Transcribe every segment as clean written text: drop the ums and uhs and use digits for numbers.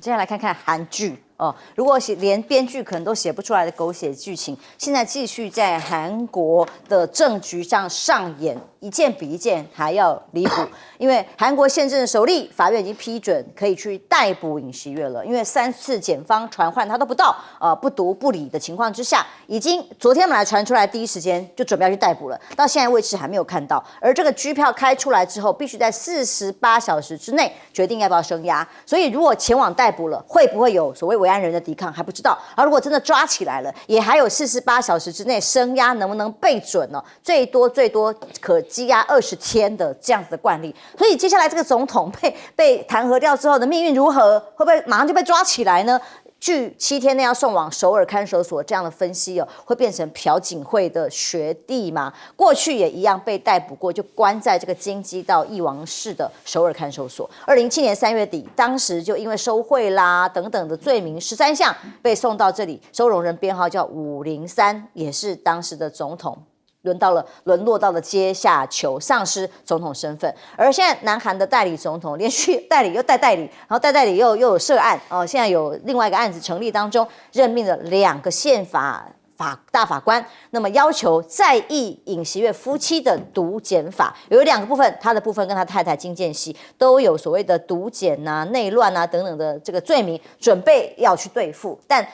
接下来看看韩剧哦，如果连编剧可能都写不出来的狗血剧情，现在继续在韩国的政局上上演，一件比一件还要离谱。因为韩国宪政首例法院已经批准可以去逮捕尹锡悦了，因为3次检方传唤他都不到，不读不理的情况之下，已经昨天本来传出来第一时间就准备要去逮捕了，到现在为止还没有看到。而这个拘票开出来之后，必须在48小时之内决定要不要声押。所以如果前往逮捕了，会不会有所谓维安人的抵抗还不知道。而如果真的抓起来了，也还有48小时之内声押能不能被准呢？最多可羁押20天的这样子的惯例。所以接下来这个总统被弹劾掉之后的命运如何？会不会马上就被抓起来呢？据7天内要送往首尔看守所这样的分析哦，会变成朴槿惠的学弟吗？过去也一样被逮捕过，就关在这个京畿道义王市的首尔看守所。2007年3月底，当时就因为收贿啦等等的罪名13项被送到这里，收容人编号叫503，也是当时的总统。沦落到了阶下囚，丧失总统身份。而现在南韩的代理总统连续代理又代理，然后代理又有涉案哦，现在有另外一个案子成立当中，任命了2个宪法大法官，那么要求再议尹锡悦夫妻的毒检法，有2个部分，他的部分跟他太太金建熙都有所谓的毒检啊、内乱啊等等的这个罪名，准备要去对付，但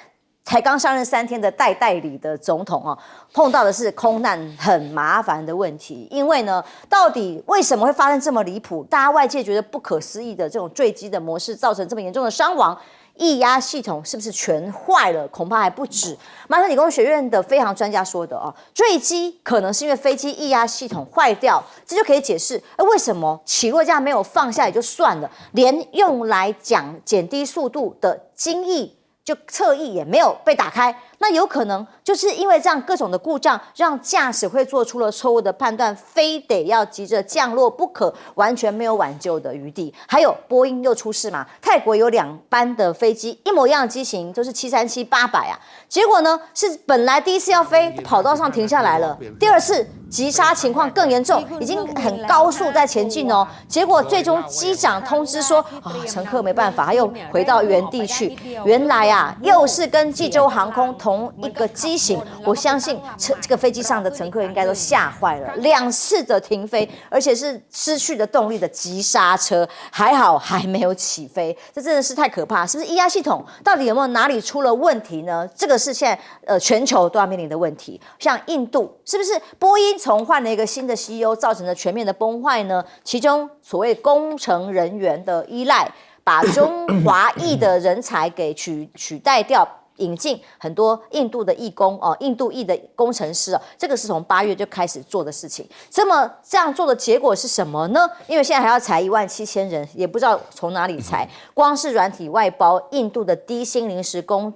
才刚上任3天的代理的总统哦，碰到的是空难很麻烦的问题。因为呢，到底为什么会发生这么离谱？大家外界觉得不可思议的这种坠机的模式，造成这么严重的伤亡？液压系统是不是全坏了？恐怕还不止。麻省理工学院的飞航专家说的哦，坠机可能是因为飞机液压系统坏掉，这就可以解释为什么起落架没有放下也就算了，连用来减低速度的襟翼就侧翼也没有被打开，那有可能就是因为这样各种的故障，让驾驶会做出了错误的判断，非得要急着降落不可，完全没有挽救的余地。还有波音又出事嘛，泰国有2班的飞机一模一样的机型，都是737-800啊，结果呢是本来第一次要飞，跑道上停下来了，第2次急刹情况更严重，已经很高速在前进哦，结果最终机长通知说乘客没办法，他又回到原地去。原来啊，又是跟济州航空同一个机型，我相信这个飞机上的乘客应该都吓坏了，2次的停飞，而且是失去了动力的急刹车，还好还没有起飞，这真的是太可怕。是不是液压系统到底有没有哪里出了问题呢？这个是现在全球都要面临的问题。像印度，是不是波音从换了一个新的 CEO， 造成了全面的崩坏呢？其中所谓工程人员的依赖，把中华裔的人才给取代掉，引进很多印度的义工哦，印度裔的工程师哦，这个是从8月就开始做的事情。这样做的结果是什么呢？因为现在还要裁17000人，也不知道从哪里裁。光是软体外包印度的低薪临时工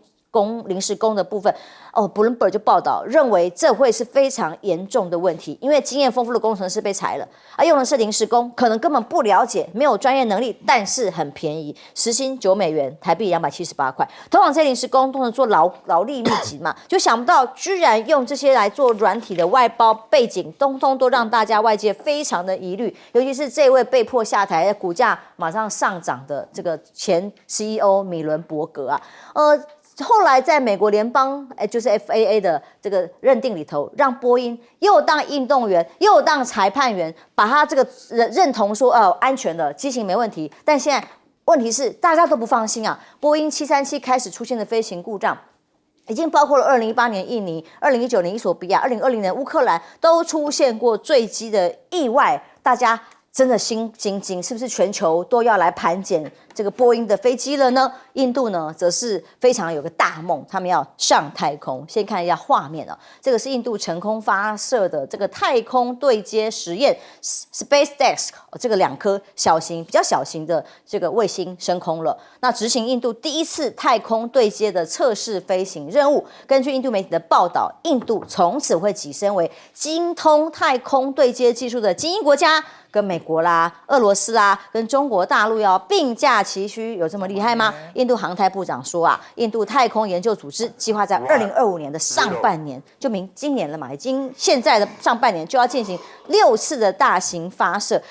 的部分，Bloomberg 就报道认为这会是非常严重的问题，因为经验丰富的工程师被裁了，用的是临时工，可能根本不了解，没有专业能力，但是很便宜，时薪$9，台币278块。通常这些临时工都能做劳力密集嘛，就想不到居然用这些来做软体的外包背景，通通都让大家外界非常的疑虑，尤其是这位被迫下台、股价马上上涨的这个前 CEO 米伦伯格啊，后来在美国联邦就是 FAA 的这个认定里头，让波音又当运动员又当裁判员，把他这个认同说安全的机型没问题，但现在问题是大家都不放心啊。波音737开始出现的飞行故障，已经包括了2018年印尼、2019年伊索比亚、2020年乌克兰都出现过坠机的意外，大家真的心惊，是不是全球都要来盘检这个波音的飞机了呢？印度呢，则是非常有个大梦，他们要上太空。先看一下画面啊，这个是印度成功发射的这个太空对接实验 SpaceX， 这个2颗比较小型的这个卫星升空了。那执行印度第1次太空对接的测试飞行任务。根据印度媒体的报道，印度从此会跻身为精通太空对接技术的精英国家。跟美国啦、俄罗斯啦、跟中国大陆要并驾齐驱，有这么厉害吗？印度航太部长说啊，印度太空研究组织计划在2025年的上半年，就今年了嘛，已经现在的上半年就要进行6次的大型发射。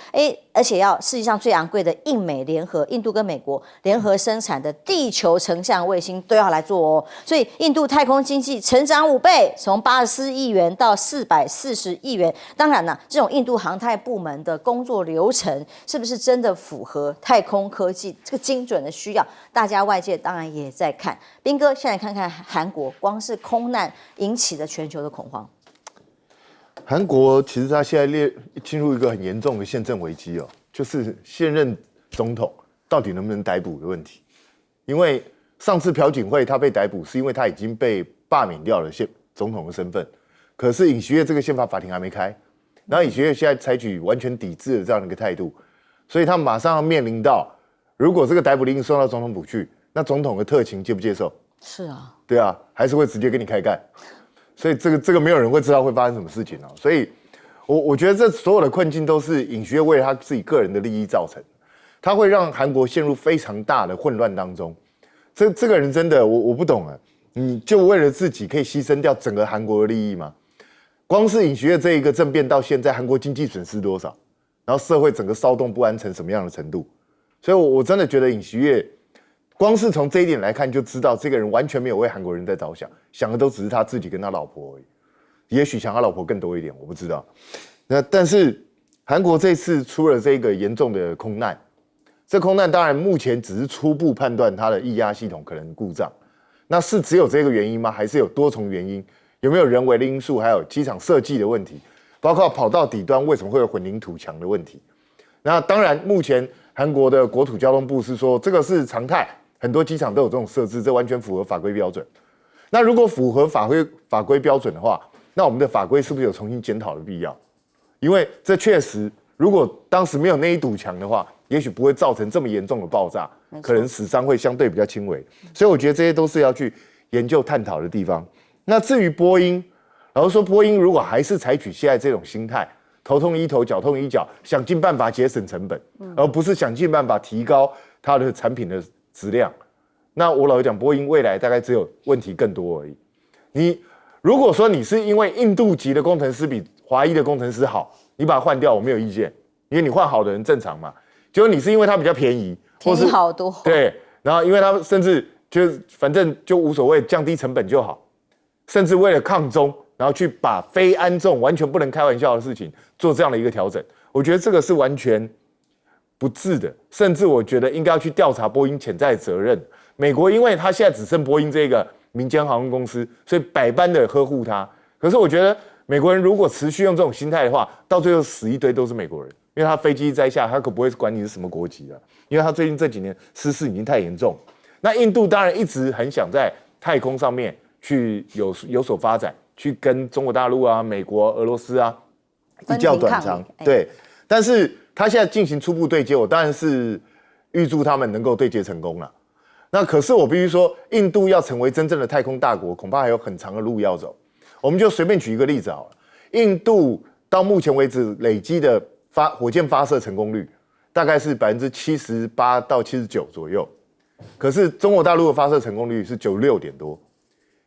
而且要世界上最昂贵的印美联合，印度跟美国联合生产的地球成像卫星都要来做哦。所以印度太空经济成长5倍，从84亿元到440亿元。当然了，这种印度航太部门的工作流程是不是真的符合太空科技这个精准的需要？大家外界当然也在看。彬哥，先来看看韩国，光是空难引起的全球的恐慌。韩国其实他现在进入一个很严重的宪政危机哦，就是现任总统到底能不能逮捕的问题。因为上次朴槿惠他被逮捕，是因为他已经被罢免掉了总统的身份，可是尹锡悦这个宪法法庭还没开，然后尹锡悦现在采取完全抵制的这样的一个态度，所以他马上要面临到，如果这个逮捕令送到总统府去，那总统的特勤接不接受？是啊，对啊，还是会直接跟你开干。所以这个没有人会知道会发生什么事情啊。所以我觉得这所有的困境都是尹锡悦为了他自己个人的利益造成，他会让韩国陷入非常大的混乱当中。这个人真的我不懂啊，你就为了自己可以牺牲掉整个韩国的利益吗？光是尹锡悦这一个政变到现在，韩国经济损失多少？然后社会整个骚动不安成什么样的程度？所以我真的觉得尹锡悦。光是从这一点来看，就知道这个人完全没有为韩国人在着想，想的都只是他自己跟他老婆而已。也许想他老婆更多一点，我不知道。但是韩国这次出了这个严重的空难，这空难当然目前只是初步判断它的液压系统可能故障。那是只有这个原因吗？还是有多重原因？有没有人为的因素？还有机场设计的问题？包括跑道底端为什么会有混凝土墙的问题？那当然，目前韩国的国土交通部是说这个是常态。很多机场都有这种设置，这完全符合法规标准。那如果符合法规标准的话，那我们的法规是不是有重新检讨的必要？因为这确实，如果当时没有那一堵墙的话，也许不会造成这么严重的爆炸，可能死伤会相对比较轻微。所以我觉得这些都是要去研究探讨的地方。那至于波音，老实说，波音如果还是采取现在这种心态，头痛医头，脚痛医脚，想尽办法节省成本，而不是想尽办法提高它的产品的质量，那我老实讲，波音未来大概只有问题更多而已。你如果说你是因为印度籍的工程师比华裔的工程师好，你把它换掉，我没有意见，因为你换好的人正常嘛。结果你是因为它比较便宜，便宜好多，对，然后因为它甚至就反正就无所谓，降低成本就好，甚至为了抗中，然后去把非安重完全不能开玩笑的事情做这样的一个调整，我觉得这个是完全不智的，甚至我觉得应该要去调查波音潜在的责任。美国因为他现在只剩波音这个民间航空公司，所以百般的呵护它。可是我觉得美国人如果持续用这种心态的话，到最后死一堆都是美国人，因为他飞机一摘下，他可不会管你是什么国籍的，因为他最近这几年失事已经太严重。那印度当然一直很想在太空上面去有所发展，去跟中国大陆啊、美国、俄罗斯啊一较短长，对，但是他现在进行初步对接，我当然是预祝他们能够对接成功了。那可是我必须说，印度要成为真正的太空大国，恐怕还有很长的路要走。我们就随便举一个例子好了，印度到目前为止累积的火箭发射成功率大概是78%到79%左右，可是中国大陆的发射成功率是96%多，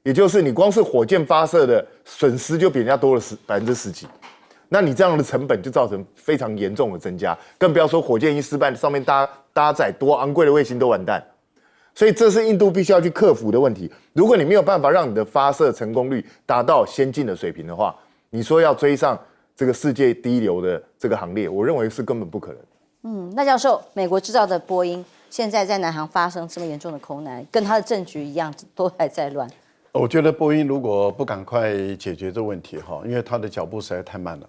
也就是你光是火箭发射的损失就比人家多了10%几。那你这样的成本就造成非常严重的增加，更不要说火箭一失败，上面搭载多昂贵的卫星都完蛋。所以这是印度必须要去克服的问题。如果你没有办法让你的发射成功率达到先进的水平的话，你说要追上这个世界第一流的这个行列，我认为是根本不可能。那教授，美国制造的波音现在在南航发生这么严重的空难，跟它的政局一样，都还在乱。我觉得波音如果不赶快解决这问题哈，因为它的脚步实在太慢了。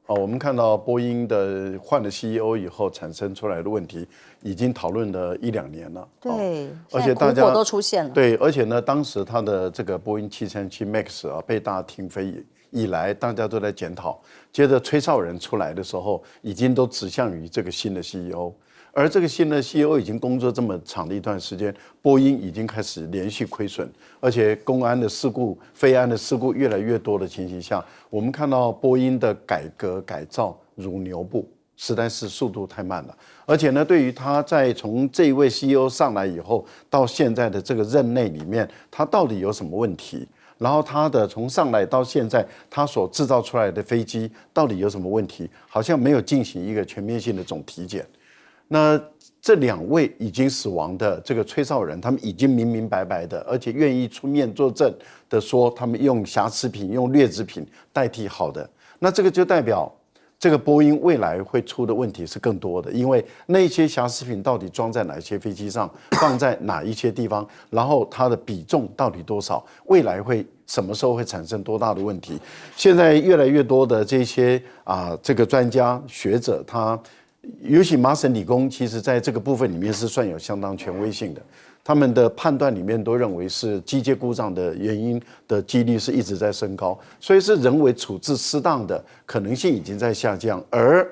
我们看到波音的换了 CEO 以后产生出来的问题，已经讨论了1-2年了。对，而且大家都出现了。对，而且呢，当时它的这个波音737 MAX 啊被大家停飞以来，大家都在检讨。接着吹哨人出来的时候，已经都指向于这个新的 CEO。而这个新的 CEO 已经工作这么长的一段时间，波音已经开始连续亏损，而且公安的事故、飞安的事故越来越多的情形下，我们看到波音的改革改造如牛步，实在是速度太慢了。而且呢，对于他在从这一位 CEO 上来以后到现在的这个任内里面，他到底有什么问题？然后它的从上来到现在，它所制造出来的飞机到底有什么问题，好像没有进行一个全面性的总体检。那这2位已经死亡的这个吹哨人，他们已经明明白白的，而且愿意出面作证的说，他们用瑕疵品、用劣质品代替好的。那这个就代表这个波音未来会出的问题是更多的，因为那些瑕疵品到底装在哪些飞机上，放在哪一些地方，然后它的比重到底多少，未来会什么时候会产生多大的问题？现在越来越多的这些这个专家学者，尤其麻省理工，其实在这个部分里面是算有相当权威性的。他们的判断里面都认为是机械故障的原因的几率是一直在升高，所以是人为处置失当的可能性已经在下降，而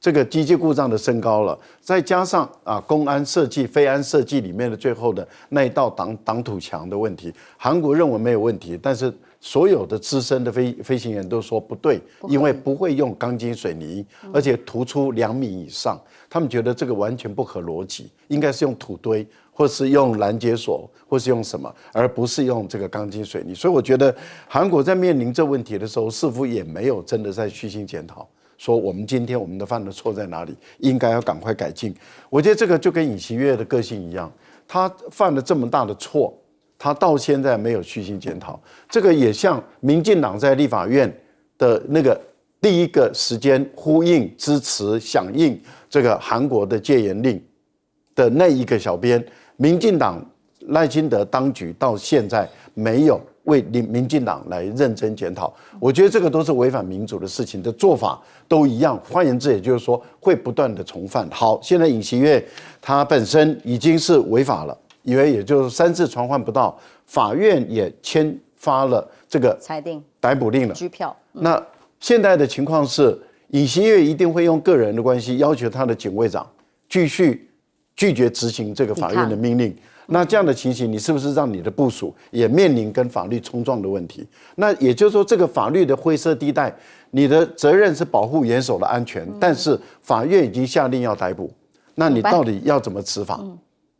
这个机械故障的升高了，再加上公安设计、飞安设计里面的最后的那一道挡土墙的问题，韩国认为没有问题，但是所有的资深的飞行员都说不对，因为不会用钢筋水泥，而且突出2米以上，他们觉得这个完全不合逻辑，应该是用土堆，或是用拦截索，或是用什么，而不是用这个钢筋水泥。所以我觉得韩国在面临这问题的时候，似乎也没有真的在虚心检讨，说我们今天我们的犯的错在哪里，应该要赶快改进。我觉得这个就跟尹锡悦的个性一样，他犯了这么大的错，他到现在没有虚心检讨。这个也像民进党在立法院的那个第一个时间呼应、支持、响应这个韩国的戒严令的那一个小编，民进党赖清德当局到现在没有为民进党来认真检讨，我觉得这个都是违反民主的事情的做法都一样。换言之，也就是说会不断的重犯。好，现在尹锡悦他本身已经是违法了，因为也就是3次传唤不到，法院也签发了这个裁定逮捕令了，拘票。那现在的情况是，尹锡悦一定会用个人的关系要求他的警卫长继续拒绝执行这个法院的命令。那这样的情形，你是不是让你的部属也面临跟法律冲撞的问题？那也就是说，这个法律的灰色地带，你的责任是保护元首的安全，但是法院已经下令要逮捕，那你到底要怎么执法？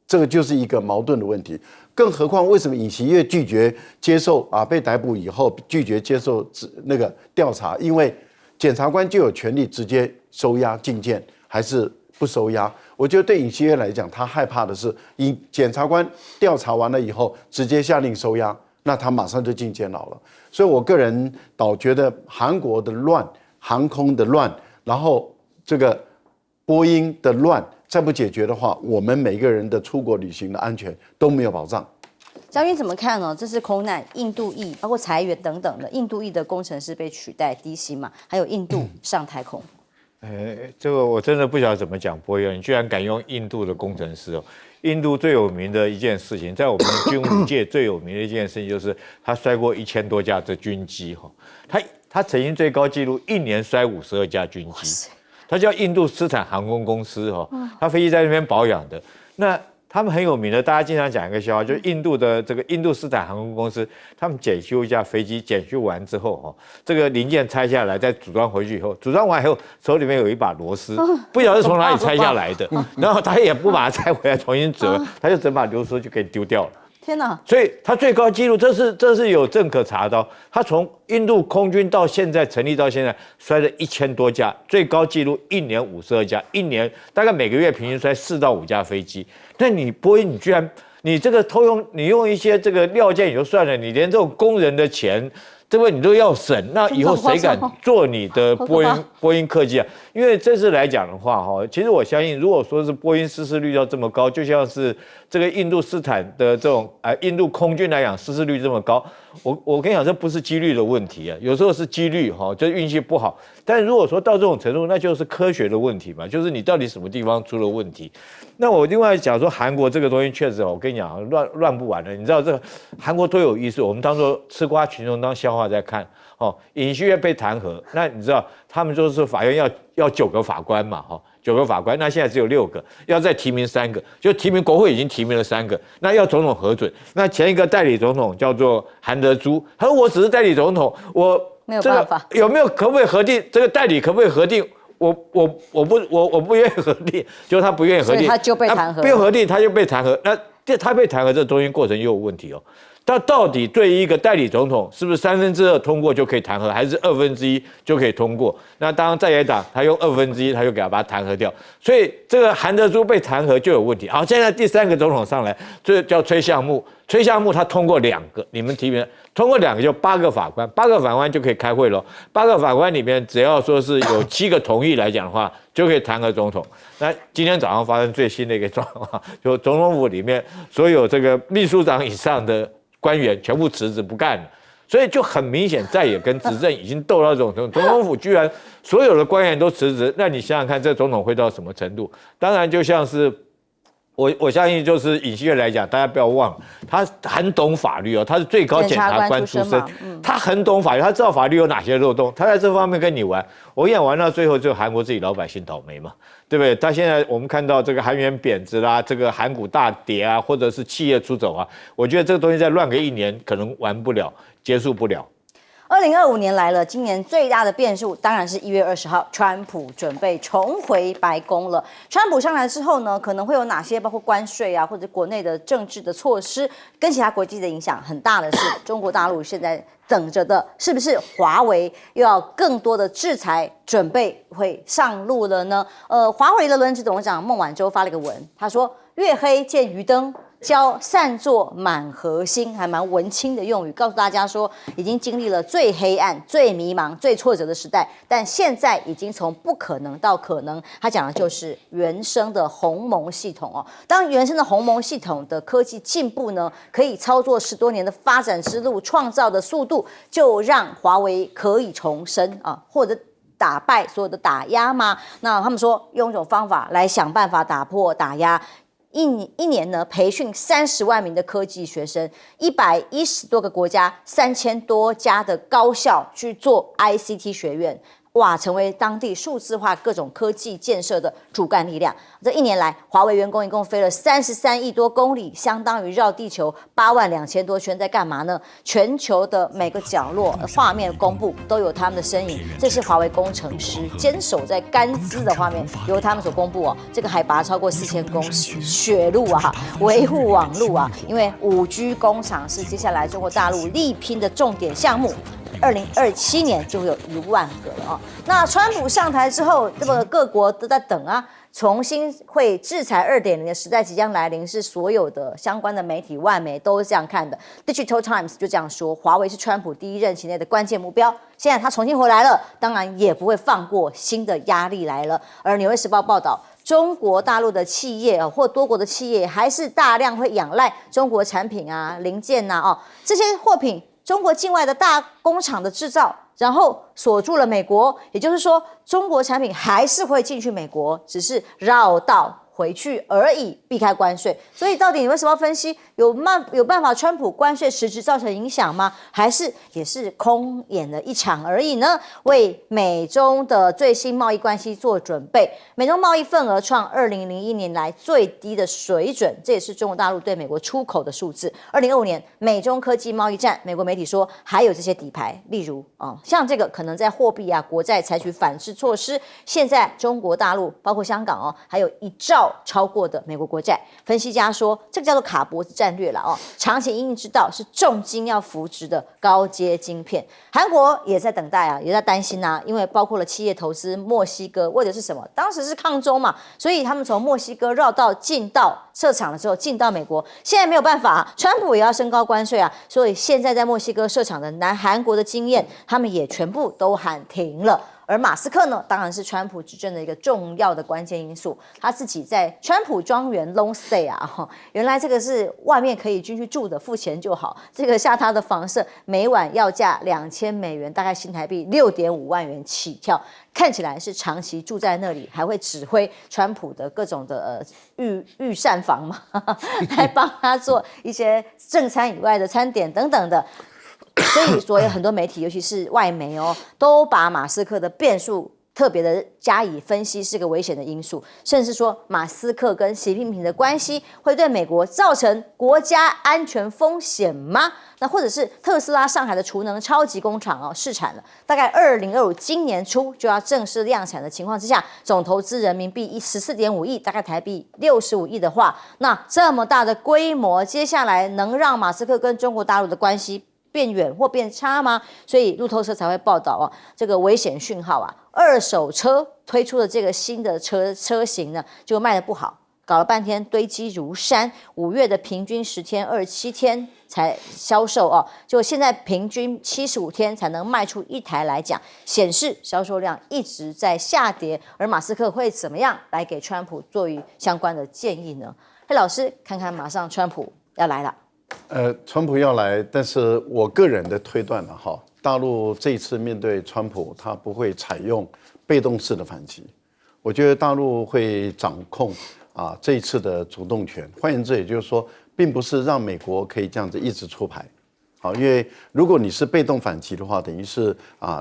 这个就是一个矛盾的问题。更何况，为什么尹锡悦拒绝接受被逮捕以后拒绝接受那个调查？因为检察官就有权利直接收押禁见，还是不收押？我觉得对尹锡悦来讲，他害怕的是，检察官调查完了以后，直接下令收押，那他马上就进监牢了。所以我个人倒觉得韩国的乱、航空的乱，然后这个波音的乱，再不解决的话，我们每个人的出国旅行的安全都没有保障。将军怎么看呢？这是空难，印度裔包括裁员等等的，印度裔的工程师被取代低薪嘛，还有印度上太空。这个我真的不晓得怎么讲波音，你居然敢用印度的工程师哦！印度最有名的一件事情，在我们军武界最有名的一件事情，就是他摔过1000多架的军机哈。他曾经最高纪录1年摔52架军机，他叫印度斯坦航空公司哈，他飞机在那边保养的。那他们很有名的，大家经常讲一个笑话，就是印度的这个印度斯坦航空公司，他们检修一架飞机，检修完之后，这个零件拆下来，再组装回去以后，组装完以后手里面有一把螺丝，不晓得从哪里拆下来的，然后他也不把它拆回来重新折，他就整把螺丝就给丢掉了。天哪！所以他最高纪录，这是有证可查的。他从印度空军到现在成立到现在，摔了1000多架，最高纪录1年52架，一年大概每个月平均摔4到5架飞机。那你波音，你居然你这个偷用，你用一些这个料件也就算了，你连这种工人的钱，这个你都要省，那以后谁敢做你的波音客机啊？因为这次来讲的话，其实我相信，如果说是波音失事率要这么高，就像是这个印度斯坦的这种印度空军来讲失事率这么高，我跟你讲，这不是几率的问题啊，有时候是几率就是运气不好。但如果说到这种程度，那就是科学的问题嘛，就是你到底什么地方出了问题。那我另外讲说，韩国这个东西确实，我跟你讲，乱不完了。你知道这个韩国多有意思，我们当做吃瓜群众当笑话在看。尹锡悦被弹劾，那你知道他们就是法院要9个法官嘛，9个法官，那现在只有6个，要再提名3个，就提名国会已经提名了3个，那要总统核准。那前一个代理总统叫做韩德洙，他说我只是代理总统，我没有办法，可不可以核定这个代理可不可以核定？我不愿意核定，就他不愿意核定，所以他就被弹劾，不用核定他就被弹劾。那他被弹劾这中间过程又有问题哦。他到底对于一个代理总统是不是2/3通过就可以弹劾，还是1/2就可以通过？那当然在野党他用1/2，他就给他把它弹劾掉。所以这个韩德洙被弹劾就有问题。好，现在第3个总统上来，这叫崔相木。崔相木他通过2个，你们提名通过2个就8个法官，8个法官就可以开会了。8个法官里面只要说是有7个同意来讲的话，就可以弹劾总统。那今天早上发生最新的一个状况，就总统府里面所有这个秘书长以上的官员全部辞职不干了，所以就很明显，在野跟执政已经斗到这种程度。总统府居然所有的官员都辞职，那你想想看，这总统会到什么程度？当然，就像是我相信，就是尹锡悦来讲，大家不要忘了，他很懂法律哦，他是最高检察官出身，他很懂法律，他知道法律有哪些漏洞，他在这方面跟你玩，我演玩到最后，就韩国自己老百姓倒霉嘛。对不对？他现在我们看到这个韩元贬值啦，这个韩股大跌啊，或者是企业出走啊，我觉得这个东西再乱个1年，可能玩不了，结束不了。2025年来了，今年最大的变数当然是1月20号，川普准备重回白宫了。川普上来之后呢，可能会有哪些包括关税啊，或者国内的政治的措施，跟其他国际的影响很大的是，中国大陆现在等着的是不是华为又要更多的制裁，准备会上路了呢？华为的轮值董事长孟晚舟发了一个文，他说：“月黑见鱼灯。”教散作满河星，还蛮文青的用语，告诉大家说，已经经历了最黑暗、最迷茫、最挫折的时代，但现在已经从不可能到可能。他讲的就是原生的鸿蒙系统哦。当原生的鸿蒙系统的科技进步呢，可以操作10多年的发展之路，创造的速度，就让华为可以重生啊，或者打败所有的打压吗？那他们说用一种方法来想办法打破打压。一年呢，培训30万名的科技学生，110多个国家，3000多家的高校去做 ICT 学院。哇，成为当地数字化各种科技建设的主干力量。这1年来，华为员工一共飞了33亿多公里，相当于绕地球82000多圈，在干嘛呢？全球的每个角落，画面公布都有他们的身影。这是华为工程师坚守在甘孜的画面，由他们所公布哦。这个海拔超过4000公尺，雪路啊，维护网路啊，因为5G 工厂是接下来中国大陆力拼的重点项目。2027年就会有1万个了哦。那川普上台之后，这个各国都在等啊，重新会制裁2.0的时代即将来临，是所有的相关的媒体外媒都是这样看的。Digital Times 就这样说，华为是川普第1任期内的关键目标。现在他重新回来了，当然也不会放过新的压力来了。而《纽约时报》报道，中国大陆的企业或多国的企业还是大量会仰赖中国产品啊、零件啊这些货品。中国境外的大工厂的制造，然后锁住了美国，也就是说，中国产品还是会进去美国，只是绕道回去而已，避开关税。所以到底你为什么要分析有办法川普关税实质造成影响吗？还是也是空演了一场而已呢？为美中的最新贸易关系做准备，美中贸易份额创2001年来最低的水准，这也是中国大陆对美国出口的数字。2025年美中科技贸易战，美国媒体说还有这些底牌，例如像这个可能在货币啊、国债采取反制措施。现在中国大陆包括香港还有1兆超过的美国国债。分析家说，这个叫做卡脖子战略了长期因应之道是重金要扶植的高阶晶片。韩国也在等待也在担心因为包括了企业投资墨西哥，为的是什么？当时是抗中嘛，所以他们从墨西哥绕道进到设厂了之后进到美国，现在没有办法川普也要升高关税所以现在在墨西哥设厂的南韩国的经验，他们也全部都喊停了。而马斯克呢，当然是川普执政的一个重要的关键因素。他自己在川普庄园 long stay 原来这个是外面可以进去住的，付钱就好。这个下他的房舍每晚要价$2000，大概新台币6.5万元起跳。看起来是长期住在那里，还会指挥川普的各种的御膳房嘛，来帮他做一些正餐以外的餐点等等的。所以很多媒体，尤其是外媒都把马斯克的变数特别的加以分析是个危险的因素，甚至说马斯克跟习近平的关系会对美国造成国家安全风险吗？那或者是特斯拉上海的储能超级工厂试产了，大概2025今年初就要正式量产的情况之下，总投资人民币14.5亿，大概台币65亿的话，那这么大的规模，接下来能让马斯克跟中国大陆的关系变远或变差吗？所以路透社才会报道这个危险讯号二手车推出的这个新的车型呢，就卖得不好，搞了半天堆积如山。5月的平均10天、27天才销售就现在平均75天才能卖出1台来讲，显示销售量一直在下跌。而马斯克会怎么样来给川普做相关的建议呢？嘿，老师，看看马上川普要来了。川普要来，但是我个人的推断了大陆这一次面对川普，他不会采用被动式的反击。我觉得大陆会掌控这一次的主动权。换言之，也就是说，并不是让美国可以这样子一直出牌。因为如果你是被动反击的话，等于是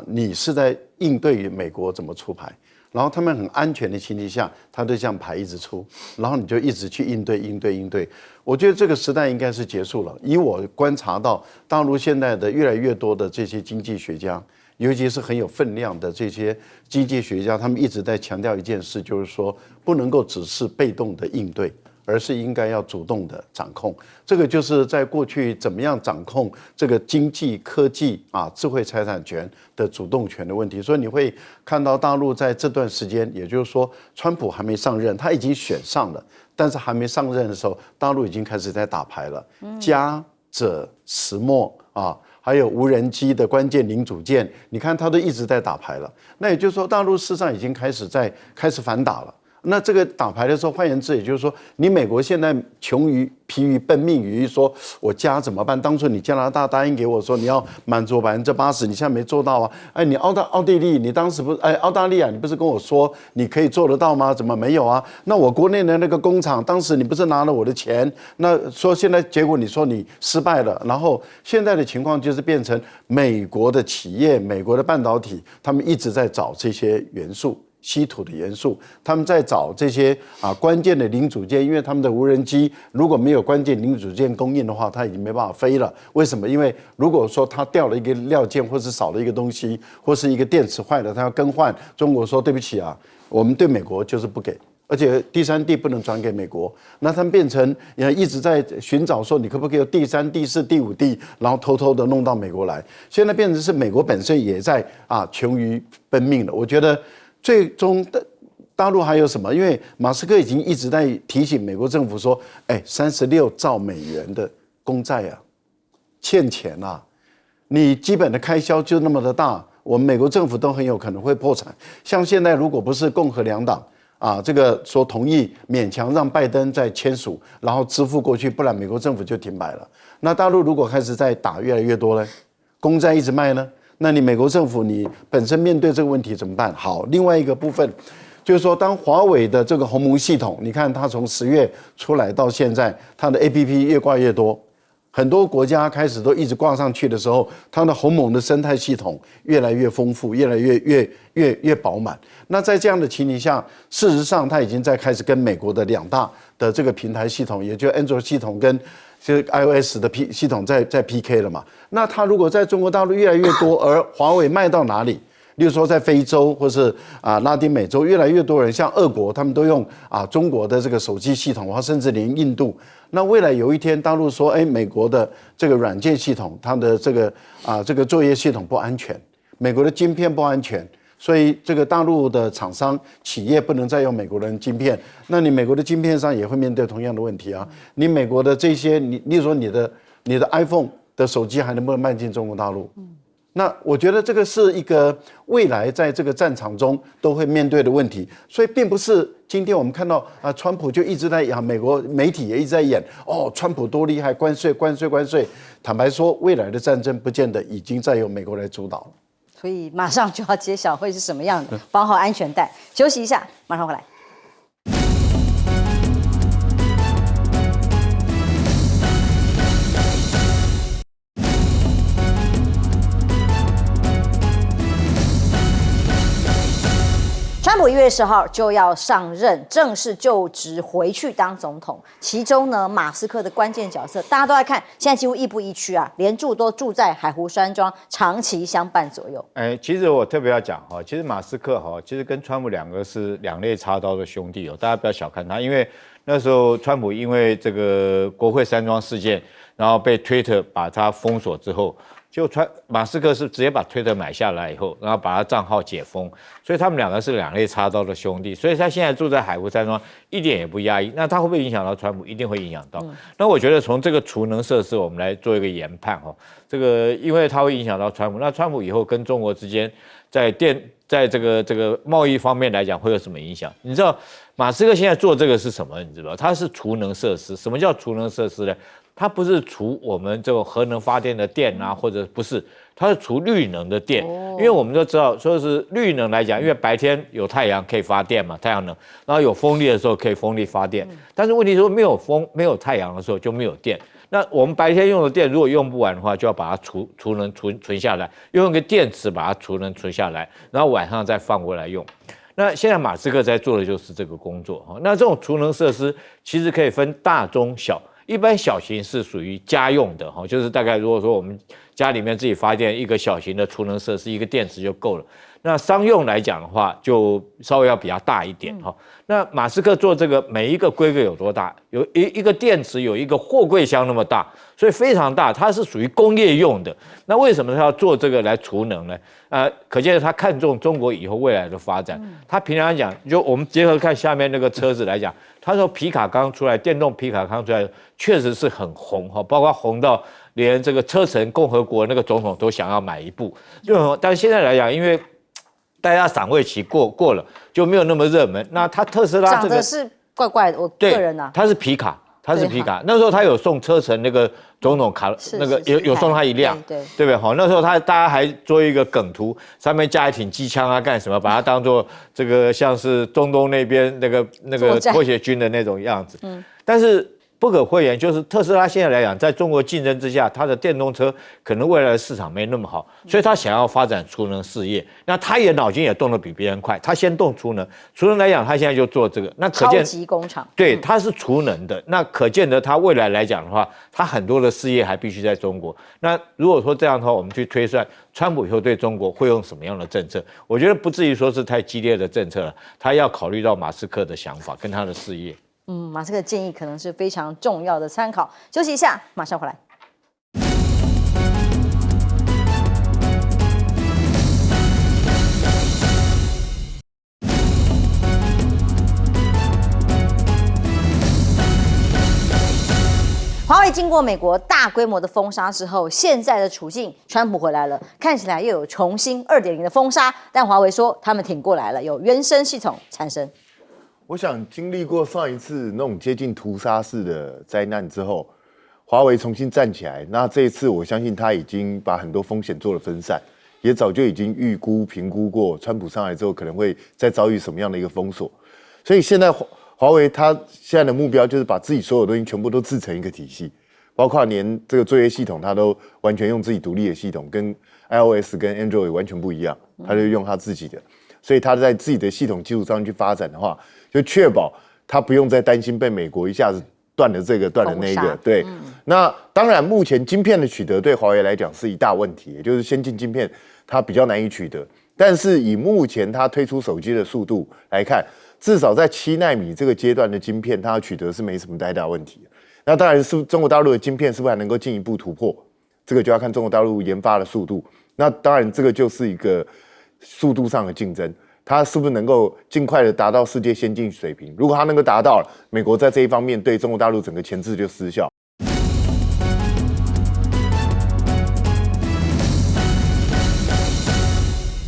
你是在应对于美国怎么出牌。然后他们很安全的前提下，他就这样牌一直出，然后你就一直去应对。我觉得这个时代应该是结束了。以我观察到大陆现在的越来越多的这些经济学家，尤其是很有分量的这些经济学家，他们一直在强调一件事，就是说不能够只是被动的应对，而是应该要主动的掌控。这个就是在过去怎么样掌控这个经济、科技智慧财产权的主动权的问题。所以你会看到大陆在这段时间，也就是说，川普还没上任，他已经选上了，但是还没上任的时候，大陆已经开始在打牌了。嘉者石墨还有无人机的关键零组件，你看他都一直在打牌了。那也就是说，大陆事实上已经开始反打了。那这个打牌的时候，换言之，也就是说，你美国现在穷于疲于奔命于说，我加怎么办？当初你加拿大答应给我说你要满足80%，你现在没做到你奥地利，你当时不澳大利亚，你不是跟我说你可以做得到吗？怎么没有啊？那我国内的那个工厂，当时你不是拿了我的钱？那说现在结果你说你失败了，然后现在的情况就是变成美国的企业、美国的半导体，他们一直在找这些元素。稀土的元素，他们在找这些关键的零组件，因为他们的无人机如果没有关键零组件供应的话，它已经没办法飞了。为什么？因为如果说它掉了一个料件，或是少了一个东西，或是一个电池坏了，它要更换，中国说对不起我们对美国就是不给，而且第三地不能转给美国，那他们变成一直在寻找说你可不可以有第三、第四、第五地，然后偷偷的弄到美国来。现在变成是美国本身也在穷于奔命了。我觉得。最终的大陆还有什么？因为马斯克已经一直在提醒美国政府说，36兆美元的公债欠钱你基本的开销就那么的大，我们美国政府都很有可能会破产。像现在如果不是共和两党这个说同意勉强让拜登再签署，然后支付过去，不然美国政府就停摆了。那大陆如果开始在打越来越多呢，公债一直卖呢？那你美国政府你本身面对这个问题怎么办？好，另外一个部分就是说，当华为的这个鸿蒙系统，你看它从10月出来到现在，它的 APP 越挂越多，很多国家开始都一直挂上去的时候，它的鸿蒙的生态系统越来越丰富，越来越饱满。那在这样的情形下，事实上它已经在开始跟美国的2大的这个平台系统，也就是 Android 系统跟这个 iOS 的系统在 PK 了嘛？那它如果在中国大陆越来越多，而华为卖到哪里？例如说在非洲或是拉丁美洲，越来越多人像俄国，他们都用中国的这个手机系统，或甚至连印度。那未来有一天，大陆说，美国的这个软件系统，它的这个作业系统不安全，美国的晶片不安全。所以这个大陆的厂商企业不能再用美国人晶片，那你美国的晶片商也会面对同样的问题你美国的这些，例如说你的 iPhone 的手机还能不能卖进中国大陆？那我觉得这个是一个未来在这个战场中都会面对的问题。所以并不是今天我们看到川普就一直在演，美国媒体也一直在演川普多厉害，关税。坦白说，未来的战争不见得已经再由美国来主导了。所以马上就要揭晓会是什么样的，绑好安全带，休息一下，马上回来。川普1月10号就要上任，正式就职回去当总统。其中呢，马斯克的关键角色，大家都在看，现在几乎亦步亦趋啊，连住都住在海湖山庄，长期相伴左右。其实我特别要讲哈，其实马斯克哈，其实跟川普两个是两肋插刀的兄弟哦，大家不要小看他，因为那时候川普因为这个国会山庄事件，然后被推特把他封锁之后。就马斯克是直接把推特买下来以后，然后把他账号解封，所以他们两个是两肋插刀的兄弟，所以他现在住在海湖山庄一点也不压抑。那他会不会影响到川普？一定会影响到。那我觉得从这个储能设施，我们来做一个研判哈。这个因为它会影响到川普，那川普以后跟中国之间在这个贸易方面来讲会有什么影响？你知道马斯克现在做这个是什么？你知道它是储能设施。什么叫储能设施呢？它不是除我们这种核能发电的电啊，或者不是，它是除绿能的电。因为我们都知道，说是绿能来讲，因为白天有太阳可以发电嘛，太阳能，然后有风力的时候可以风力发电。但是问题是没有风、没有太阳的时候就没有电。那我们白天用的电如果用不完的话，就要把它储能存下来，用一个电池把它储能存下来，然后晚上再放回来用。那现在马斯克在做的就是这个工作哈。那这种储能设施其实可以分大、中、小。一般小型是属于家用的哈，就是大概如果说我们家里面自己发电，一个小型的储能设施，一个电池就够了。那商用来讲的话，就稍微要比较大一点哈。那马斯克做这个每一个规格有多大？有一个电池有一个货柜箱那么大，所以非常大，它是属于工业用的。那为什么他要做这个来储能呢？可见他看重中国以后未来的发展。他平常讲，就我们结合看下面那个车子来讲，他说皮卡刚出来，电动皮卡刚出来，确实是很红哈，包括红到连这个车臣共和国那个总统都想要买一部。但是现在来讲，因为大家赏味期过了，就没有那么热门。那他特斯拉这个长得是怪怪的，我个人啊，它是皮卡。他是皮卡，那时候他有送车臣那个总统卡，那个有送他一辆，对不对？好，那时候大家还做一个梗图，上面加一挺机枪啊，干什么？把它当做这个像是中东那边那个拖鞋军的那种样子。但是不可讳言，就是特斯拉现在来讲，在中国竞争之下，它的电动车可能未来的市场没那么好，所以他想要发展储能事业。那他也脑筋也动得比别人快，他先动储能。储能来讲，他现在就做这个，那可见超级工厂。对，它是储能的，那可见得他未来来讲的话，他很多的事业还必须在中国。那如果说这样的话，我们去推算川普以后对中国会用什么样的政策，我觉得不至于说是太激烈的政策了，他要考虑到马斯克的想法跟他的事业。马斯克的建议可能是非常重要的参考。休息一下，马上回来。华为经过美国大规模的封杀之后，现在的处境，川普回来了，看起来又有重新2.0的封杀，但华为说他们挺过来了，有原生系统产生。我想经历过上一次那种接近屠杀式的灾难之后，华为重新站起来。那这一次，我相信他已经把很多风险做了分散，也早就已经预估、评估过，川普上来之后可能会再遭遇什么样的一个封锁。所以现在华为他现在的目标就是把自己所有东西全部都制成一个体系，包括连这个作业系统，他都完全用自己独立的系统，跟 iOS 跟 Android 完全不一样，他就用他自己的。所以他在自己的系统基础上去发展的话，就确保他不用再担心被美国一下子断了这个断了那个。对，那当然目前晶片的取得对华为来讲是一大问题，也就是先进晶片它比较难以取得。但是以目前它推出手机的速度来看，至少在7奈米这个阶段的晶片，它要取得是没什么太大问题。那当然是中国大陆的晶片是不是还能够进一步突破，这个就要看中国大陆研发的速度。那当然这个就是一个速度上的竞争，它是不是能够尽快的达到世界先进水平？如果它能够达到了，美国在这一方面对中国大陆整个钳制就失效。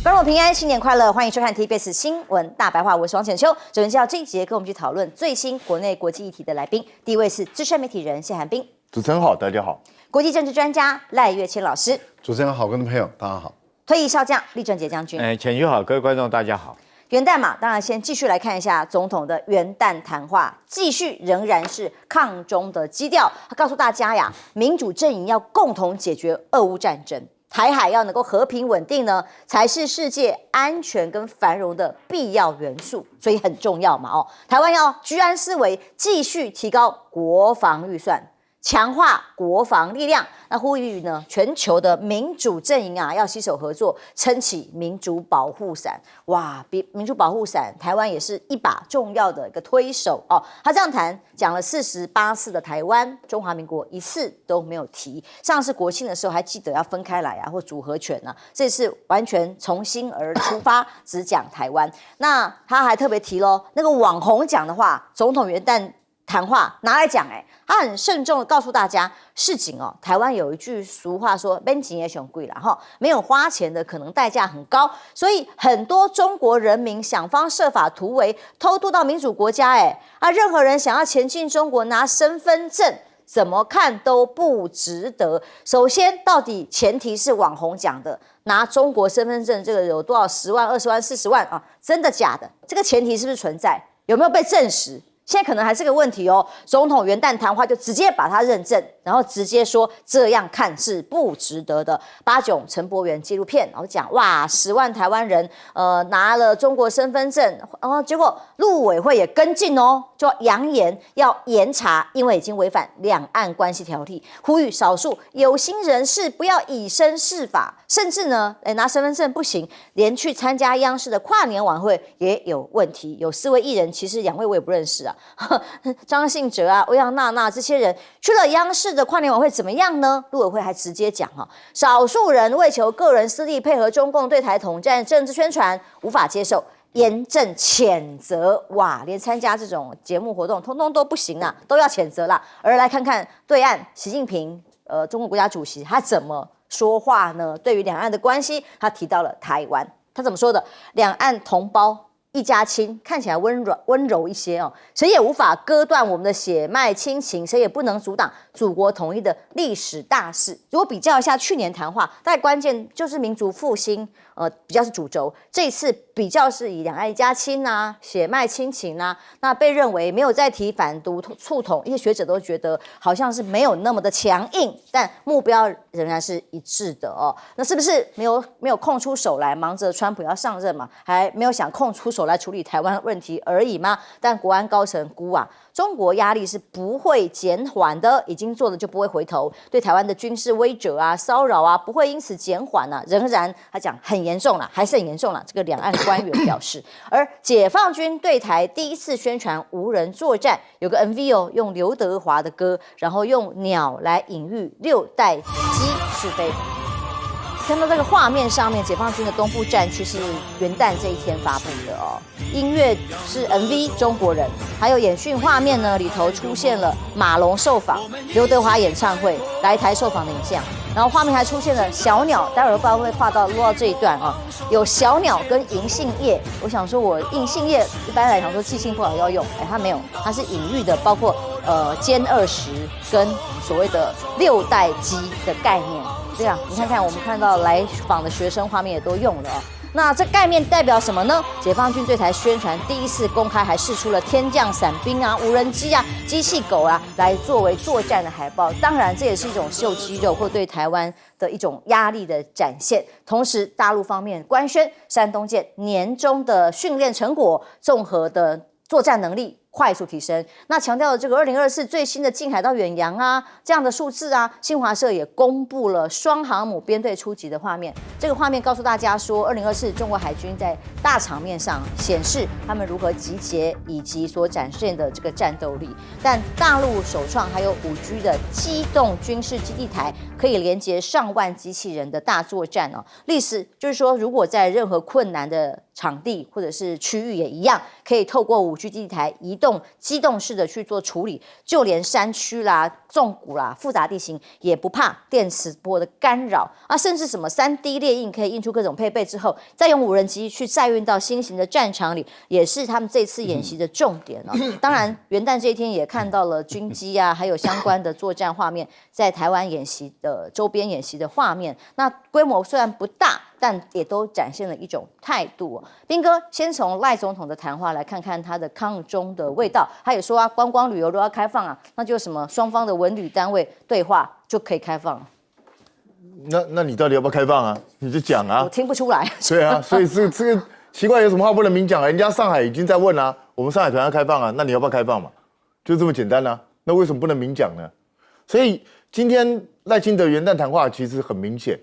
观众平安，新年快乐！欢迎收看 TBS 新闻大白话，我是王浅秋。首先介绍这一节跟我们去讨论最新国内国际议题的来宾，第一位是资深媒体人谢寒冰，主持人好，大家好；国际政治专家赖岳谦老师，主持人好，观众朋友大家好；退役少将厉正杰将军。浅秋好，各位观众大家好。元旦嘛，当然先继续来看一下总统的元旦谈话，继续仍然是抗中的基调。他告诉大家呀，民主阵营要共同解决俄乌战争。台海要能够和平稳定呢，才是世界安全跟繁荣的必要元素，所以很重要嘛哦。台湾要居安思危，继续提高国防预算，强化国防力量。那呼吁呢，全球的民主阵营啊，要携手合作，撑起民主保护伞。哇，比民主保护伞，台湾也是一把重要的一个推手哦。他这样谈，讲了48次的台湾，中华民国一次都没有提。上次国庆的时候还记得要分开来啊，或组合拳啊，这次完全从心而出发，只讲台湾。那他还特别提咯，那个网红讲的话，总统元旦谈话拿来讲，他很慎重的告诉大家，市井哦，台湾有一句俗话说，免钱的最贵啦哈，没有花钱的可能代价很高，所以很多中国人民想方设法突围，偷渡到民主国家，任何人想要前进中国拿身份证，怎么看都不值得。首先，到底前提是网红讲的，拿中国身份证这个有多少10万、20万、40万啊？真的假的？这个前提是不是存在？有没有被证实？现在可能还是个问题哦。总统元旦谈话就直接把它认证，然后直接说这样看是不值得的。八炯陈柏元纪录片，然后讲哇，10万台湾人拿了中国身份证，然后结果陆委会也跟进哦，就扬言要严查，因为已经违反两岸关系条例，呼吁少数有心人士不要以身试法，甚至呢，拿身份证不行，连去参加央视的跨年晚会也有问题。有4位艺人，其实2位我也不认识啊。张信哲啊、欧阳娜娜这些人去了央视的跨年晚会怎么样呢？陆委会还直接讲少数人为求个人私利，配合中共对台统战政治宣传，无法接受，严正谴责。哇，连参加这种节目活动通通都不行啊，都要谴责啦。而来看看对岸习近平中国国家主席他怎么说话呢？对于两岸的关系，他提到了台湾，他怎么说的？两岸同胞一家亲，看起来温柔一些哦。谁也无法割断我们的血脉亲情，谁也不能阻挡祖国统一的历史大事。如果比较一下去年谈话，大概关键就是民族复兴，比较是主轴。这一次比较是以两岸一家亲啊、血脉亲情啊，那被认为没有再提反独促统，一些学者都觉得好像是没有那么的强硬，但目标仍然是一致的哦。那是不是没有空出手来，忙着川普要上任嘛，还没有想空出手来处理台湾问题而已吗？但国安高层估啊，中国压力是不会减缓的，已经做的就不会回头，对台湾的军事威慑啊、骚扰啊，不会因此减缓啊，仍然他讲很严重了，还是很严重了。这个两岸官员表示，而解放军对台第一次宣传无人作战，有个 MV 哦，用刘德华的歌，然后用鸟来隐喻6代机试飞。看到这个画面上面，解放军的东部战区是元旦这一天发布的哦。音乐是 MV 中国人，还有演训画面呢，里头出现了马龙受访、刘德华演唱会来台受访的影像，然后画面还出现了小鸟，待会儿不知道会录到这一段啊，有小鸟跟银杏叶。我想说，我银杏叶一般来讲说记性不好要用，它没有，它是隐喻的，包括歼20跟所谓的6代机的概念。这样，你看看，我们看到来访的学生画面也都用了。那这概念代表什么呢？解放军对台宣传第一次公开，还释出了天降伞兵啊、无人机啊、机器狗啊，来作为作战的海报。当然，这也是一种秀肌肉或对台湾的一种压力的展现。同时，大陆方面官宣山东舰年中的训练成果，综合的作战能力快速提升。那强调了这个2024最新的近海到远洋啊这样的数字啊，新华社也公布了双航母编队出击的画面。这个画面告诉大家说，2024中国海军在大场面上显示他们如何集结以及所展现的这个战斗力。但大陆首创还有5G 的机动军事基地台，可以连接上万机器人的大作战哦。意思就是说，如果在任何困难的场地或者是区域也一样，可以透过5G 基地台移动机动式的去做处理，就连山区啦、纵谷啦、复杂地形也不怕电磁波的干扰啊，甚至什么3D 列印可以印出各种配备之后，再用无人机去载运到新型的战场里，也是他们这次演习的重点哦。当然，元旦这一天也看到了军机啊，还有相关的作战画面，在台湾演习的周边演习的画面，那规模虽然不大，但也都展现了一种态度。彬哥，先从赖总统的谈话来看看他的抗中的味道。他也说啊，观光旅游都要开放啊，那就什么双方的文旅单位对话就可以开放了。那你到底要不要开放啊？你就讲啊。我听不出来。对啊，所以这个奇怪，有什么话不能明讲啊？人家上海已经在问啊，我们上海团要开放啊，那你要不要开放嘛？就这么简单啊。那为什么不能明讲呢？所以今天赖清德元旦谈话其实很明显，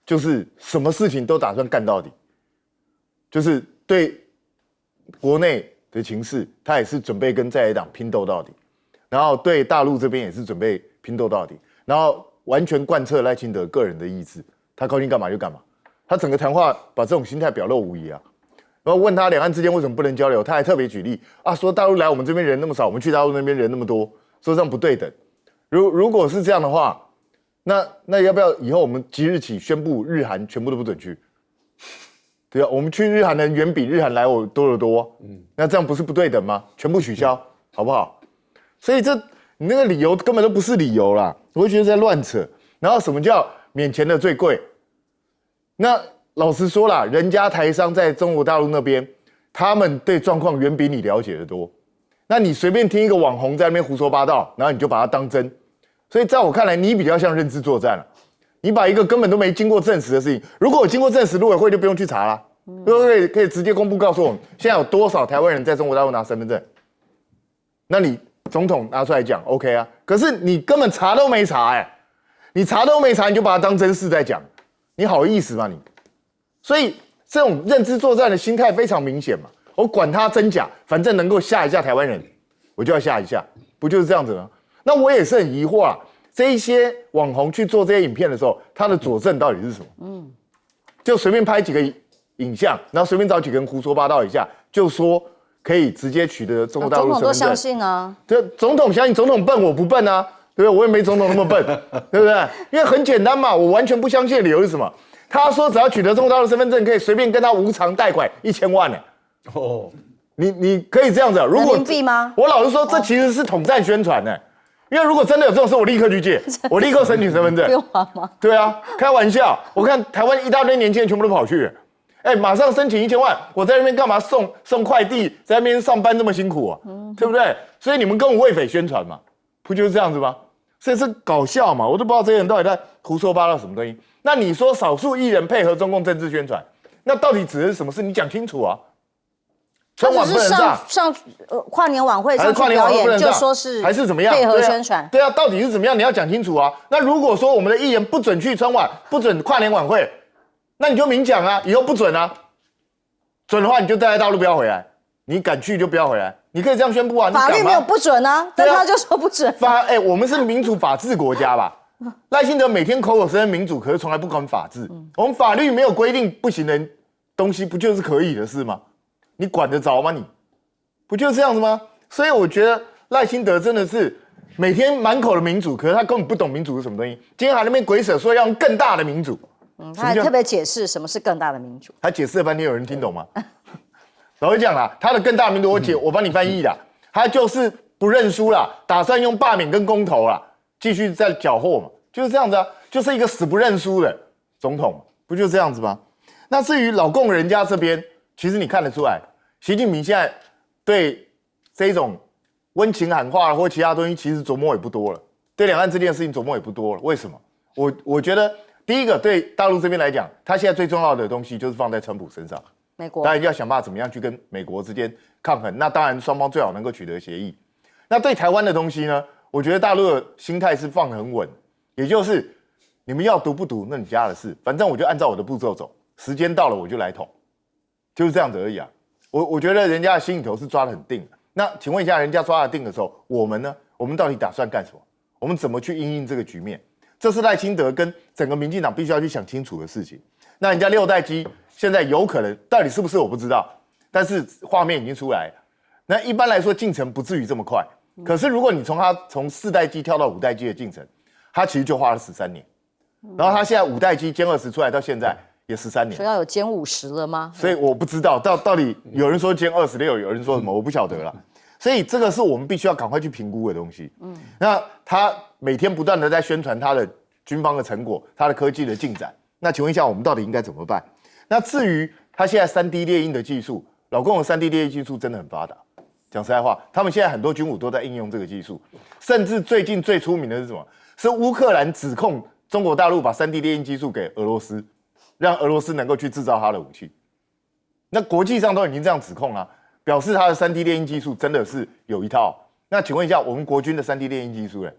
就是什么事情都打算干到底，就是对国内的情势，他也是准备跟在野党拼斗到底，然后对大陆这边也是准备拼斗到底，然后完全贯彻赖清德个人的意志，他高兴干嘛就干嘛。他整个谈话把这种心态表露无遗啊。然后问他两岸之间为什么不能交流，他还特别举例啊，说大陆来我们这边人那么少，我们去大陆那边人那么多，说这样不对等。如果是这样的话，那要不要以后我们即日起宣布日韩全部都不准去？对啊，我们去日韩的人远比日韩来我多得多，那这样不是不对等吗？全部取消，好不好？所以你那个理由根本都不是理由啦，我会觉得在乱扯。然后什么叫免钱的最贵？那老实说啦，人家台商在中国大陆那边，他们对状况远比你了解的多。那你随便听一个网红在那边胡说八道，然后你就把它当真。所以在我看来，你比较像认知作战了。你把一个根本都没经过证实的事情，如果我经过证实，陆委会就不用去查啦，可以直接公布告诉我们，现在有多少台湾人在中国大陆拿身份证。那你总统拿出来讲 ，OK 啊？可是你根本查都没查你查都没查，你就把它当真事在讲，你好意思吗你？所以这种认知作战的心态非常明显嘛。我管它真假，反正能够吓一下台湾人，我就要吓一下，不就是这样子吗？那我也是很疑惑啊，这一些网红去做这些影片的时候，他的佐证到底是什么？就随便拍几个影像，然后随便找几个人胡说八道一下，就说可以直接取得中国大陆身份证。总统都相信啊。对，总统相信，总统笨，我不笨啊，对不对？我也没总统那么笨，对不对？因为很简单嘛，我完全不相信的理由是什么？他说只要取得中国大陆身份证，可以随便跟他无偿贷款1000万呢。你可以这样子啊？如果人民币吗？我老实说，这其实是统战宣传呢。因为如果真的有这种事，我立刻去借，我立刻申请身份证。不用还吗？对啊，开玩笑。我看台湾一大堆年轻人全部都跑去，马上申请1000万。我在那边干嘛送快递，在那边上班这么辛苦啊？对不对？所以你们跟我为匪宣传嘛，不就是这样子吗？所以是搞笑嘛，我都不知道这些人到底在胡说八道什么东西。那你说少数艺人配合中共政治宣传，那到底指的是什么事？你讲清楚啊！春晚不能上跨年晚会上去表演，就说是还是怎么样配合宣传？对啊，到底是怎么样？你要讲清楚啊！那如果说我们的艺人不准去春晚，不准跨年晚会，那你就明讲啊，以后不准啊。准的话你就待在大陆不要回来，你敢去就不要回来，你可以这样宣布啊。法律没有不准啊，但他就说不准。我们是民主法治国家吧？赖清德每天口口声声民主，可是从来不管法治。我们法律没有规定不行的东西，不就是可以的事吗？你管得着吗？你不就这样子吗？所以我觉得赖清德真的是每天满口的民主，可是他根本不懂民主是什么东西。今天还在那边鬼扯说要用更大的民主，他还特别解释什么是更大的民主。他解释了半天，有人听懂吗？老实讲啦，他的更大的民主我帮你翻译啦，他就是不认输啦，打算用罢免跟公投啦，继续再缴获嘛，就是这样子啊，就是一个死不认输的总统，不就这样子吗？那至于老共人家这边。其实你看得出来，习近平现在对这种温情喊话或其他东西，其实琢磨也不多了。对两岸这件事情琢磨也不多了。为什么？我觉得第一个对大陆这边来讲，他现在最重要的东西就是放在川普身上。美国当然要想办法怎么样去跟美国之间抗衡。那当然双方最好能够取得协议。那对台湾的东西呢？我觉得大陆的心态是放得很稳，也就是你们要读不读那你家的事，反正我就按照我的步骤走，时间到了我就来捅。就是这样子而已啊，我觉得人家的心里头是抓得很定的。那请问一下，人家抓得定的时候，我们呢？我们到底打算干什么？我们怎么去因应这个局面？这是赖清德跟整个民进党必须要去想清楚的事情。那人家6代机现在有可能，到底是不是我不知道，但是画面已经出来了。那一般来说进程不至于这么快，可是如果你从4代机跳到5代机的进程，他其实就花了13年。然后他现在5代机歼20出来到现在。也13年，所以要有歼50了吗？所以我不知道到底有人说歼26，有人说什么，我不晓得了。所以这个是我们必须要赶快去评估的东西。那他每天不断的在宣传他的军方的成果，他的科技的进展。那请问一下，我们到底应该怎么办？那至于他现在3D 列印的技术，老共的3D 列印技术真的很发达。讲实在话，他们现在很多军武都在应用这个技术，甚至最近最出名的是什么？是乌克兰指控中国大陆把3D 列印技术给俄罗斯，让俄罗斯能够去制造它的武器。那国际上都已经这样指控了，表示它的3D 列印技术真的是有一套。那请问一下，我们国军的3D 列印技术呢？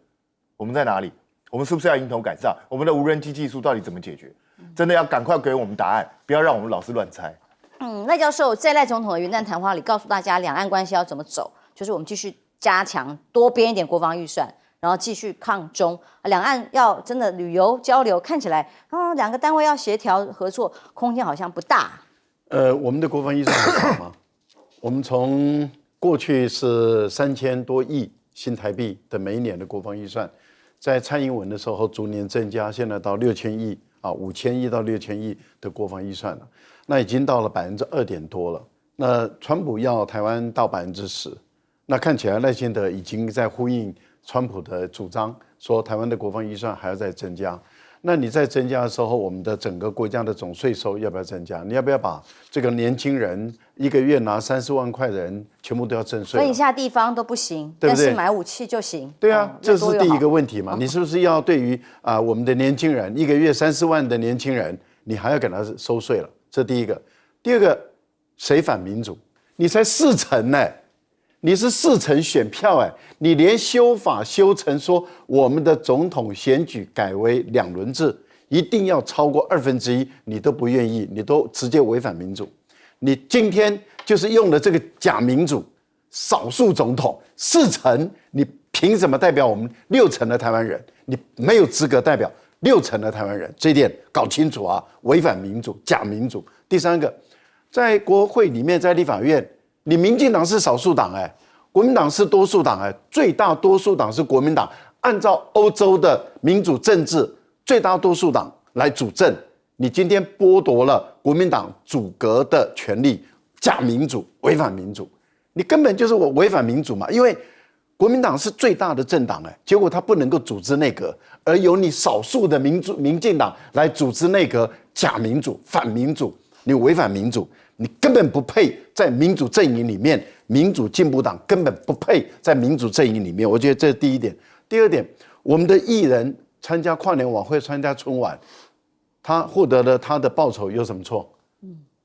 我们在哪里？我们是不是要迎头赶上？我们的无人机技术到底怎么解决？真的要赶快给我们答案，不要让我们老是乱猜。赖教授在赖总统的元旦谈话里告诉大家，两岸关系要怎么走，就是我们继续加强多编一点国防预算，然后继续抗中。两岸要真的旅游交流，看起来两个单位要协调合作，空间好像不大。我们的国防预算很少吗？我们从过去是3000多亿新台币的每一年的国防预算，在蔡英文的时候逐年增加，现在到6000亿啊，5000亿到6000亿的国防预算了，那已经到了2%点多了。那川普要台湾到10%，那看起来赖清德已经在呼应川普的主张，说台湾的国防预算还要再增加。那你在增加的时候，我们的整个国家的总税收要不要增加？你要不要把这个年轻人一个月拿30万块的人全部都要征税？分一下地方都不行，对不对？但是买武器就行。对啊，这是第一个问题嘛。你是不是要对于我们的年轻人一个月30万的年轻人，你还要给他收税了？这第一个。第二个，谁反民主？你才4成呢。你是4成选票你连修法修成说我们的总统选举改为2轮制，一定要超过1/2，你都不愿意，你都直接违反民主。你今天就是用了这个假民主，少数总统4成，你凭什么代表我们6成的台湾人？你没有资格代表6成的台湾人，这一点搞清楚啊！违反民主，假民主。第三个，在国会里面，在立法院。你民进党是少数党国民党是多数党最大多数党是国民党。按照欧洲的民主政治，最大多数党来主政。你今天剥夺了国民党组阁的权利，假民主，违反民主。你根本就是我违反民主嘛，因为国民党是最大的政党结果他不能够组织内阁，而由你少数的民进党来组织内阁，假民主，反民主，你违反民主。你根本不配在民主阵营里面，民主进步党根本不配在民主阵营里面。我觉得这是第一点。第二点，我们的艺人参加跨年晚会、参加春晚，他获得了他的报酬有什么错？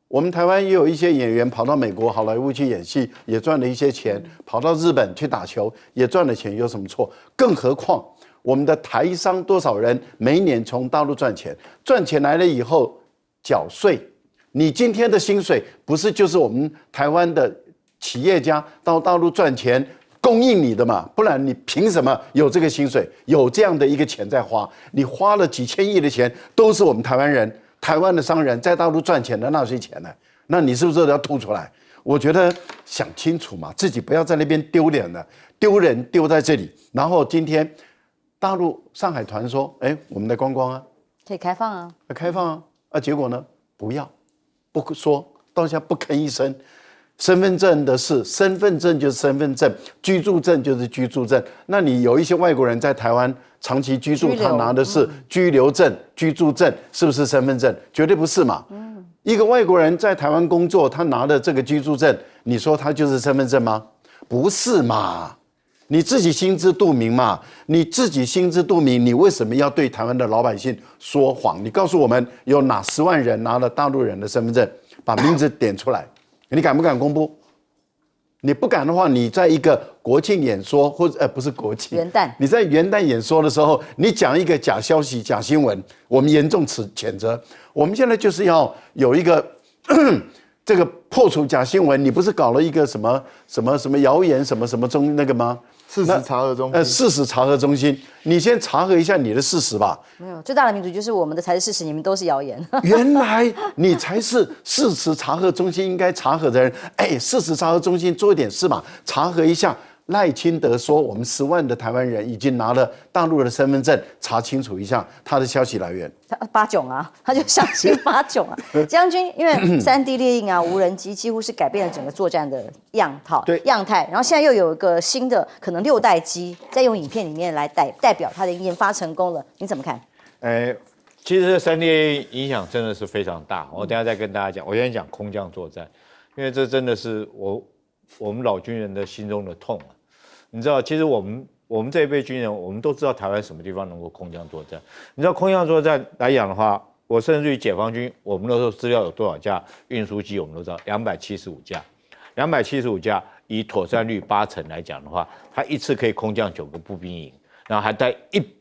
我们台湾也有一些演员跑到美国好莱坞去演戏，也赚了一些钱；跑到日本去打球，也赚了钱，有什么错？更何况我们的台商多少人每一年从大陆赚钱，赚钱来了以后缴税。你今天的薪水不是就是我们台湾的企业家到大陆赚钱供应你的嘛？不然你凭什么有这个薪水，有这样的一个钱在花？你花了几千亿的钱，都是我们台湾人、台湾的商人在大陆赚钱的纳税钱呢？那你是不是都要吐出来？我觉得想清楚嘛，自己不要在那边丢脸了，丢人丢在这里。然后今天大陆上海团说，我们的观光可以开放啊，开放结果呢，不要。不说，到现在不吭一声。身份证的事，身份证就是身份证，居住证就是居住证。那你有一些外国人在台湾长期居住，他拿的是居留证、居住证，是不是身份证？绝对不是嘛。一个外国人在台湾工作，他拿的这个居住证，你说他就是身份证吗？不是嘛。你自己心知肚明嘛，你自己心知肚明，你为什么要对台湾的老百姓说谎？你告诉我们有哪10万人拿了大陆人的身份证，把名字点出来，你敢不敢公布？你不敢的话，你在一个国庆演说或者不是国庆元旦，你在元旦演说的时候，你讲一个假消息、假新闻，我们严重谴责。我们现在就是要有一个这个破除假新闻，你不是搞了一个什么谣言什么中那个吗？事实查核中心，事实查核中心，你先查核一下你的事实吧。没有，最大的民主就是我们的才是事实，你们都是谣言。原来你才是事实查核中心应该查核的人。事实查核中心做一点事嘛，查核一下。赖清德说，我们10万的台湾人已经拿了大陆的身份证，查清楚一下他的消息来源。八囧啊，他就相信八囧啊。将军，因为3D 列印无人机几乎是改变了整个作战的样态，然后现在又有一个新的可能6代机，在用影片里面来代表它的研发成功了，你怎么看？其实这3D 列印影响真的是非常大。我等一下再跟大家讲，我先讲空降作战，因为这真的是我们老军人的心中的痛。你知道，其实我们我们这一辈军人，我们都知道台湾什么地方能够空降作战。你知道空降作战来讲的话，我甚至于解放军，我们那时候资料有多少架运输机，我们都知道275架，275架以妥善率80%来讲的话，它一次可以空降9个步兵营，然后还带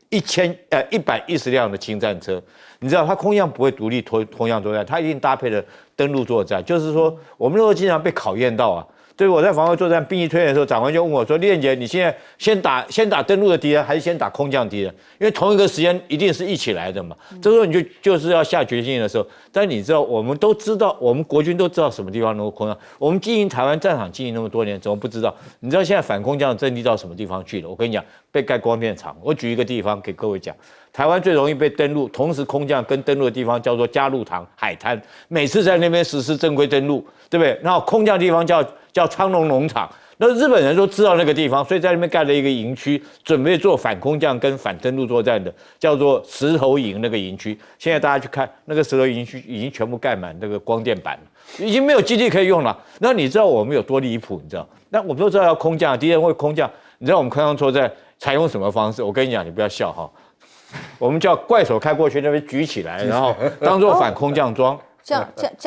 110辆的轻战车。你知道它空降不会独立空降作战，它一定搭配了登陆作战。就是说，我们那时候经常被考验到啊。对，我在防卫作战兵役推演的时候，长官就问我说：“李连杰，你现在先打登陆的敌人，还是先打空降敌人？因为同一个时间一定是一起来的嘛。这时候你就是要下决心的时候。但你知道，我们都知道，我们国军都知道什么地方能够空降。我们经营台湾战场经营那么多年，怎么不知道？你知道现在反空降的阵地到什么地方去了？我跟你讲，被盖光电厂。我举一个地方给各位讲。台湾最容易被登陆，同时空降跟登陆的地方叫做加入塘海滩，每次在那边实施正规登陆，对不对？然后空降地方叫昌隆农场，那日本人都知道那个地方，所以在那边盖了一个营区，准备做反空降跟反登陆作战的，叫做石头营那个营区。现在大家去看那个石头营区，已经全部盖满那个光电板了，已经没有基地可以用了。那你知道我们有多离谱？你知道？那我们都知道要空降，敌人会空降，你知道我们空降作战采用什么方式？我跟你讲，你不要笑哈。我们叫怪手开过去，那边举起来，然后当做反空降桩。这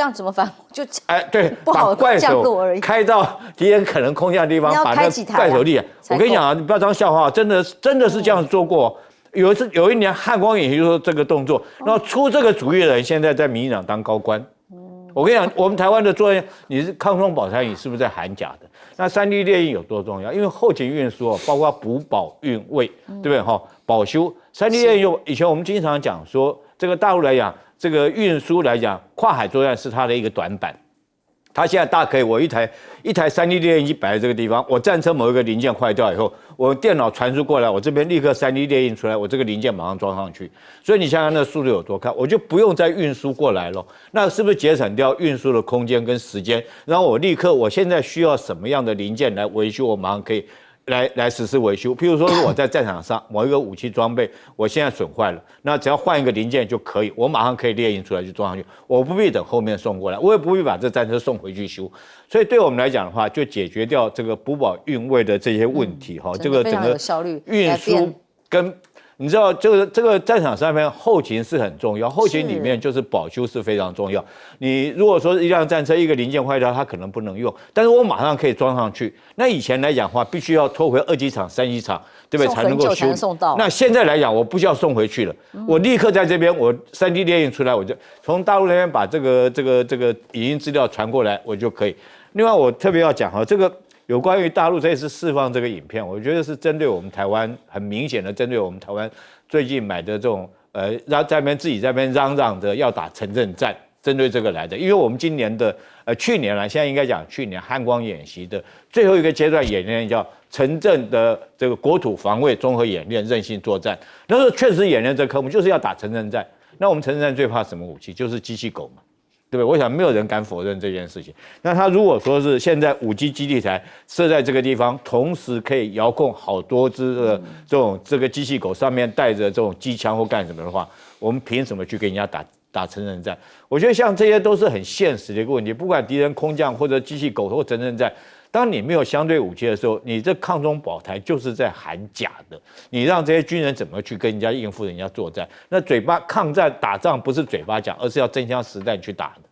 样怎么反？就对，不好把怪手降落而已。开到敌人可能空降的地方，把那怪手力。我跟你讲啊，你不要当笑话，真的是这样子做过。有一年汉光演习就说这个动作，然后出这个主意的人现在在民进党当高官。我跟你讲，我们台湾的作业，你是抗中保台，你是不是在喊假的？那3D 列印有多重要？因为后勤运输包括补保运卫，对不对？保修3D 列印以前我们经常讲说，这个大陆来讲，这个运输来讲，跨海作战是它的一个短板。它现在大可以，我一台3D 列印机摆在这个地方，我战车某一个零件坏掉以后，我电脑传输过来，我这边立刻3D 列印出来，我这个零件马上装上去。所以你想想那速度有多快，我就不用再运输过来了。那是不是节省掉运输的空间跟时间？然后我现在需要什么样的零件来维修，我马上可以来实施维修。譬如说，我在战场上某一个武器装备，我现在损坏了，那只要换一个零件就可以，我马上可以列印出来就装上去，我不必等后面送过来，我也不必把这战车送回去修。所以对我们来讲的话，就解决掉这个补保运卫的这些问题哈。这个整个运输跟你知道这个战场上面后勤是很重要，后勤里面就是保修是非常重要。你如果说一辆战车一个零件坏掉，它可能不能用，但是我马上可以装上去。那以前来讲的话，必须要拖回2机场、3机场，对不对？才能够修。那现在来讲，我不需要送回去了，我立刻在这边，我3D 列印出来，我就从大陆那边把这个影音资料传过来，我就可以。另外，我特别要讲哈，这个。有关于大陆这次释放这个影片，我觉得是针对我们台湾，很明显的针对我们台湾最近买的这种在那边自己在那边嚷嚷着要打城镇战，针对这个来的。因为我们今年的去年了，现在应该讲去年汉光演习的最后一个阶段演练叫城镇的这个国土防卫综合演练韧性作战。那时候确实演练这科目就是要打城镇战。那我们城镇战最怕什么武器？就是机器狗嘛。对不对？我想没有人敢否认这件事情。那他如果说是现在5G 基地台设在这个地方，同时可以遥控好多只的这个机器狗，上面带着这种机枪或干什么的话，我们凭什么去跟人家打城镇战？我觉得像这些都是很现实的一个问题。不管敌人空降或者机器狗或城镇战，当你没有相对武器的时候，你这抗中保台就是在喊假的。你让这些军人怎么去跟人家应付人家作战？那嘴巴抗战打仗不是嘴巴讲，而是要真枪实弹去打的。